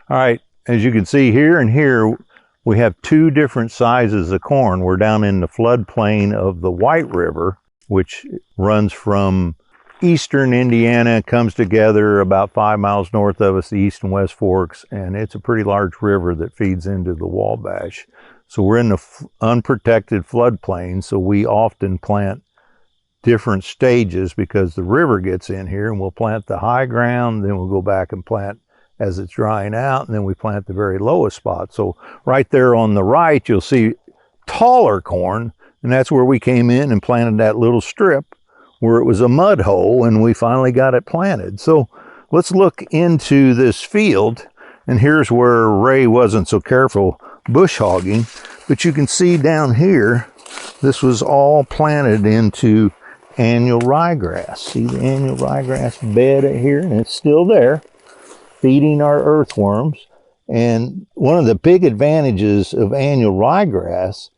All right, as you can see here and here, we have two different sizes of corn. We're down in the floodplain of the White River, which runs from eastern Indiana, comes together about 5 miles north of us, the East and West Forks, and it's a pretty large river that feeds into the Wabash. So we're in the unprotected floodplain, so we often plant different stages because the river gets in here, and we'll plant the high ground, then we'll go back and plant as it's drying out, and then we plant the very lowest spot. So right there on the right, you'll see taller corn, and that's where we came in and planted that little strip where it was a mud hole, and we finally got it planted. So let's look into this field, and here's where Ray wasn't so careful bush hogging, but you can see down here, this was all planted into annual ryegrass. See the annual ryegrass bed here, and it's still there, feeding our earthworms. And one of the big advantages of annual ryegrass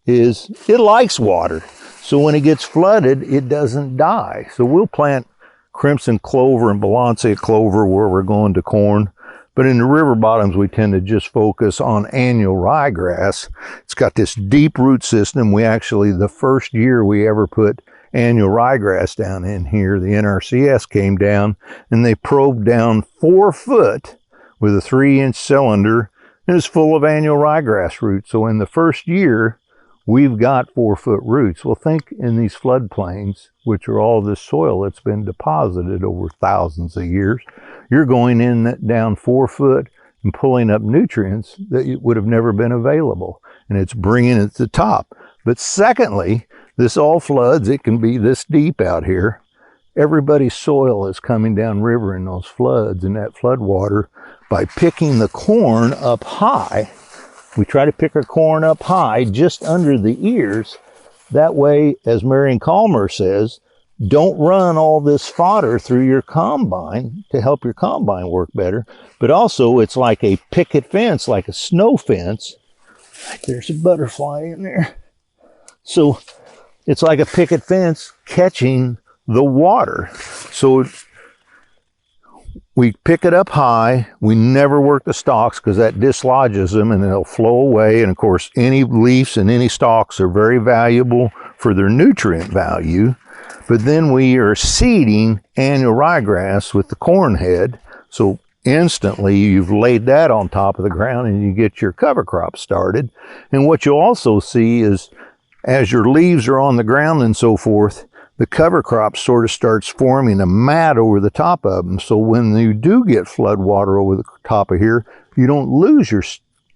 is it likes water. So when it gets flooded, it doesn't die. So we'll plant crimson clover and Balancia clover where we're going to corn. But in the river bottoms, we tend to just focus on annual ryegrass. It's got this deep root system. We actually, the first year we ever put annual ryegrass down in here, the NRCS came down and they probed down 4 foot with a 3-inch cylinder, and it's full of annual ryegrass roots. So in the first year, we've got 4-foot roots. Well, think in these floodplains, which are all this soil that's been deposited over thousands of years, you're going in down 4 foot and pulling up nutrients that would have never been available, and it's bringing it to the top. But secondly, this all floods. It can be this deep out here. Everybody's soil is coming down river in those floods, and that flood water, by picking the corn up high, we try to pick our corn up high just under the ears. That way, as Marion Calmer says, don't run all this fodder through your combine to help your combine work better. But also, it's like a picket fence, like a snow fence. There's a butterfly in there. So it's like a picket fence catching the water. So we pick it up high. We never work the stalks because that dislodges them and they'll flow away. And of course, any leaves and any stalks are very valuable for their nutrient value. But then we are seeding annual ryegrass with the corn head. So instantly you've laid that on top of the ground and you get your cover crop started. And what you'll also see is as your leaves are on the ground and so forth, the cover crop sort of starts forming a mat over the top of them. So when you do get flood water over the top of here, you don't lose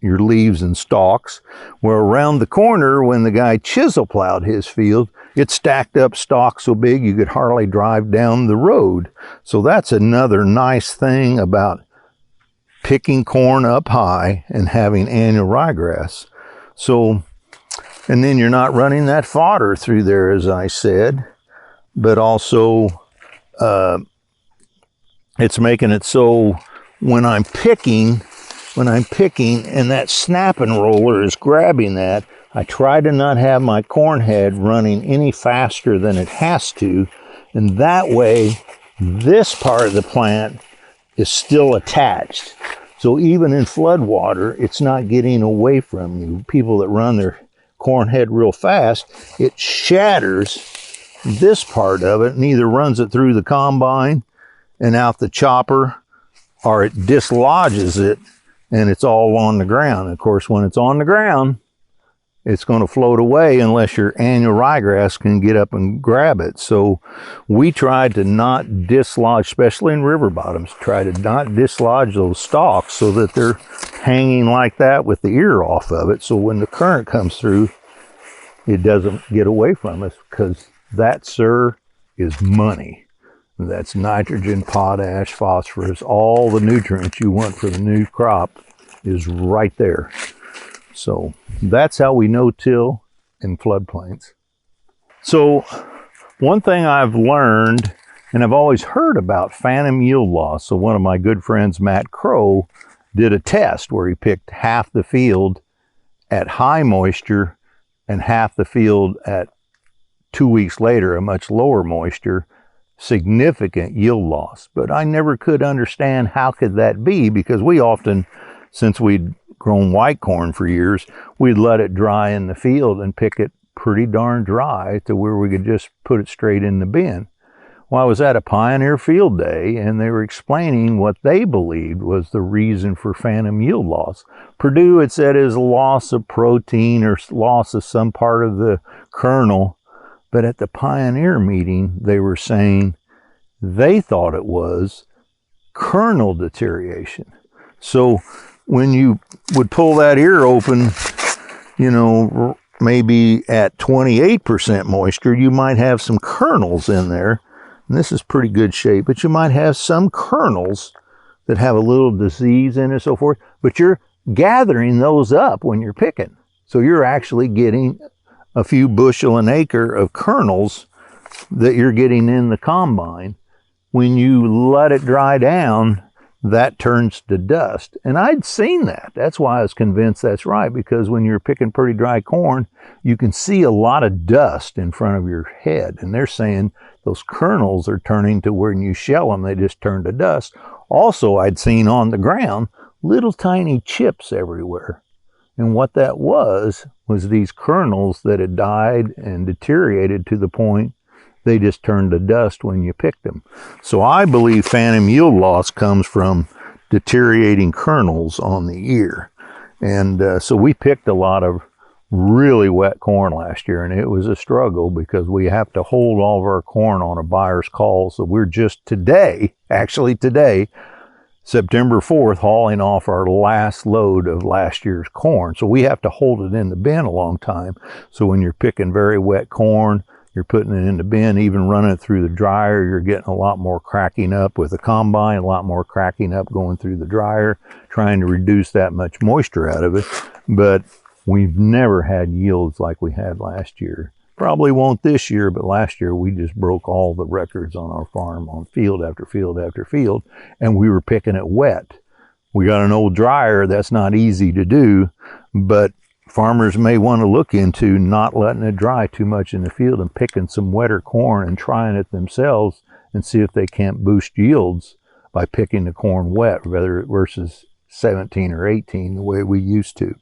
your leaves and stalks. Where around the corner, when the guy chisel plowed his field, it stacked up stalks so big you could hardly drive down the road. So that's another nice thing about picking corn up high and having annual ryegrass. So, and then you're not running that fodder through there, as I said, but also it's making it so when I'm picking and that snapping roller is grabbing that, I try to not have my corn head running any faster than it has to, and that way this part of the plant is still attached. So even in flood water, it's not getting away from you. People that run their corn head real fast, it shatters this part of it and either runs it through the combine and out the chopper, or it dislodges it and it's all on the ground. Of course, when it's on the ground, it's going to float away unless your annual ryegrass can get up and grab it. So we tried to not dislodge, especially in river bottoms, try to not dislodge those stalks so that they're hanging like that with the ear off of it. So when the current comes through, it doesn't get away from us, because that, sir, is money. That's nitrogen, potash, phosphorus, all the nutrients you want for the new crop is right there. So that's how we no-till in floodplains. So one thing I've learned, and I've always heard about phantom yield loss. So one of my good friends, Matt Crow, did a test where he picked half the field at high moisture and half the field at 2 weeks later, a much lower moisture. significant yield loss. But I never could understand how could that be, because we often, since we'd grown white corn for years, we'd let it dry in the field and pick it pretty darn dry to where we could just put it straight in the bin. Well, I was at a Pioneer field day, and they were explaining what they believed was the reason for phantom yield loss. Purdue had said is loss of protein or loss of some part of the kernel, but at the Pioneer meeting, they were saying they thought it was kernel deterioration. So when you would pull that ear open, you know, maybe at 28% moisture, you might have some kernels in there. And this is pretty good shape, but you might have some kernels that have a little disease in it and so forth, but you're gathering those up when you're picking. So you're actually getting a few bushel an acre of kernels that you're getting in the combine. When you let it dry down, that turns to dust. And I'd seen that. That's why I was convinced that's right, because when you're picking pretty dry corn, you can see a lot of dust in front of your head. And they're saying those kernels are turning to when you shell them, they just turn to dust. Also, I'd seen on the ground little tiny chips everywhere. And what that was these kernels that had died and deteriorated to the point they just turned to dust when you picked them. So I believe phantom yield loss comes from deteriorating kernels on the ear. And so we picked a lot of really wet corn last year, and it was a struggle because we have to hold all of our corn on a buyer's call. So we're just today, September 4th, hauling off our last load of last year's corn. So we have to hold it in the bin a long time. So when you're picking very wet corn, you're putting it in the bin, even running it through the dryer, you're getting a lot more cracking up with the combine, a lot more cracking up going through the dryer, trying to reduce that much moisture out of it. But we've never had yields like we had last year. Probably won't this year, but last year we just broke all the records on our farm on field after field after field, and we were picking it wet. We got an old dryer. That's not easy to do, but farmers may want to look into not letting it dry too much in the field and picking some wetter corn and trying it themselves and see if they can't boost yields by picking the corn wet versus 17 or 18 the way we used to.